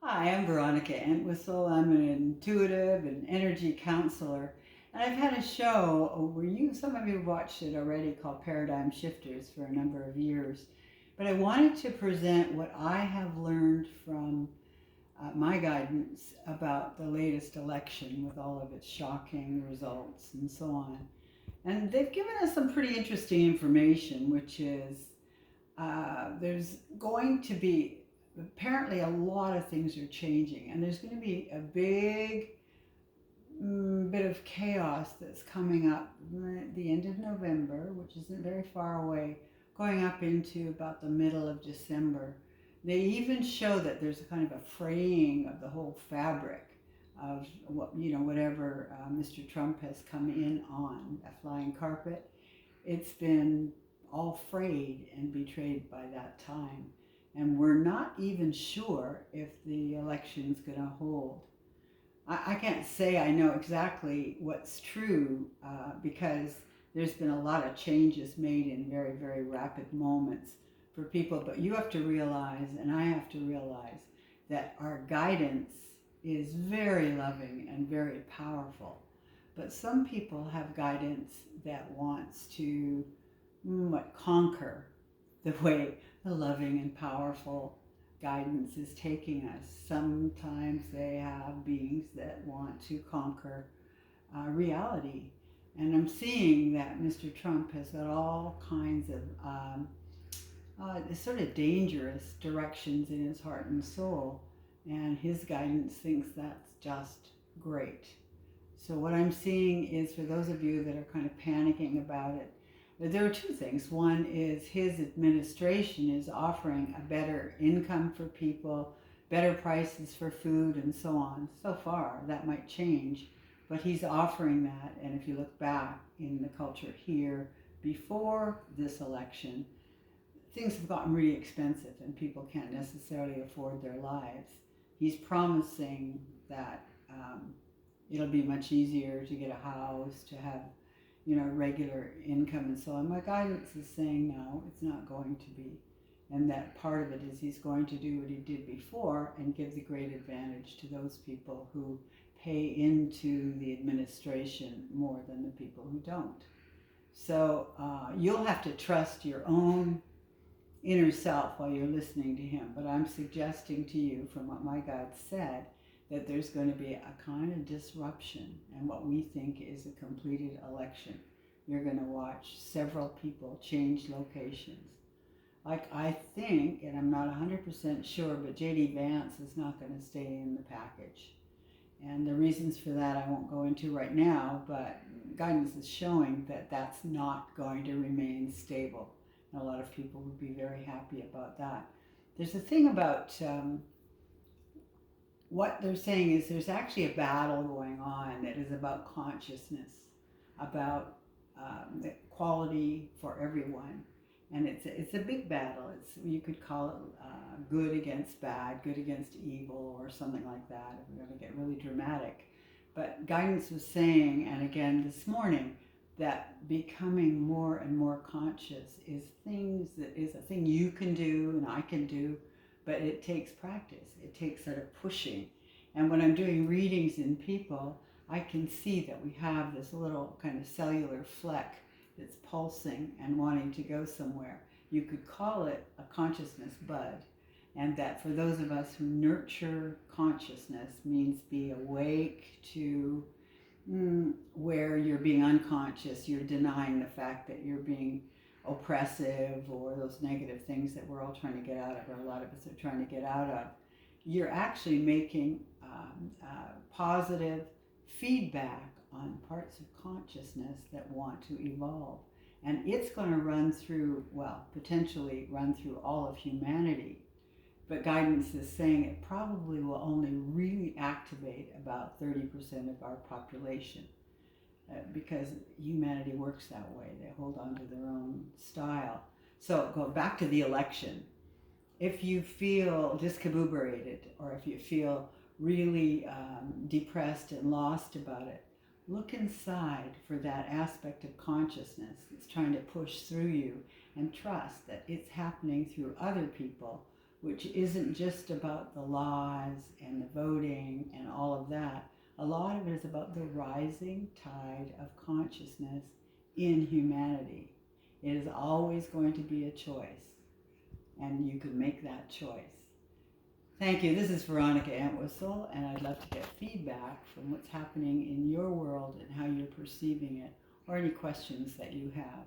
Hi, I'm Veronica Entwistle. I'm an intuitive and energy counselor. And I've had a show where some of you have watched it already called Paradigm Shifters for a number of years. But I wanted to present what I have learned from my guidance about the latest election with all of its shocking results and so on. And they've given us some pretty interesting information, which is there's going to be apparently a lot of things are changing, and there's going to be a big bit of chaos that's coming up at the end of November, which isn't very far away, going up into about the middle of December. They even show that there's a kind of a fraying of the whole fabric of whatever Mr. Trump has come in on a flying carpet. It's been all frayed and betrayed by that time. And we're not even sure if the election's going to hold. I can't say I know exactly what's true because there's been a lot of changes made in very, very rapid moments for people. But you have to realize, and I have to realize, that our guidance is very loving and very powerful. But some people have guidance that wants to conquer the way the loving and powerful guidance is taking us. Sometimes they have beings that want to conquer reality. And I'm seeing that Mr. Trump has got all kinds of sort of dangerous directions in his heart and soul. And his guidance thinks that's just great. So what I'm seeing is, for those of you that are kind of panicking about it, there are two things. One is his administration is offering a better income for people, better prices for food, and so on. So far, that might change, but he's offering that. And if you look back in the culture here before this election, things have gotten really expensive and people can't necessarily afford their lives. He's promising that it'll be much easier to get a house, to have regular income and so on. My guidance is saying no, it's not going to be. And that part of it is he's going to do what he did before and give the great advantage to those people who pay into the administration more than the people who don't. So you'll have to trust your own inner self while you're listening to him. But I'm suggesting to you, from what my guide said, that there's going to be a kind of disruption and what we think is a completed election. You're going to watch several people change locations. Like, I think, and I'm not 100% sure, but J.D. Vance is not going to stay in the package. And the reasons for that I won't go into right now, but guidance is showing that that's not going to remain stable. And a lot of people would be very happy about that. There's a thing about what they're saying is there's actually a battle going on that is about consciousness, about the quality for everyone. And it's a big battle. You could call it good against bad, good against evil, or something like that, if we're going to get really dramatic. But guidance was saying, and again this morning, that becoming more and more conscious is a thing you can do and I can do, but it takes practice. It takes sort of pushing. And when I'm doing readings in people, I can see that we have this little kind of cellular fleck that's pulsing and wanting to go somewhere. You could call it a consciousness bud. And that for those of us who nurture consciousness means be awake to where you're being unconscious, you're denying the fact that you're being oppressive or those negative things that we're all trying to get out of, or a lot of us are trying to get out of. You're actually making positive feedback on parts of consciousness that want to evolve. And it's going to run through, potentially run through all of humanity. But guidance is saying it probably will only really activate about 30% of our population because humanity works that way. They hold on to their own style. So go back to the election. If you feel discombobulated or if you feel really depressed and lost about it, look inside for that aspect of consciousness that's trying to push through you, and trust that it's happening through other people which isn't just about the laws and the voting and all of that. A lot of it is about the rising tide of consciousness in humanity. It is always going to be a choice, and you can make that choice. Thank you. This is Veronica Entwistle, and I'd love to get feedback from what's happening in your world and how you're perceiving it, or any questions that you have.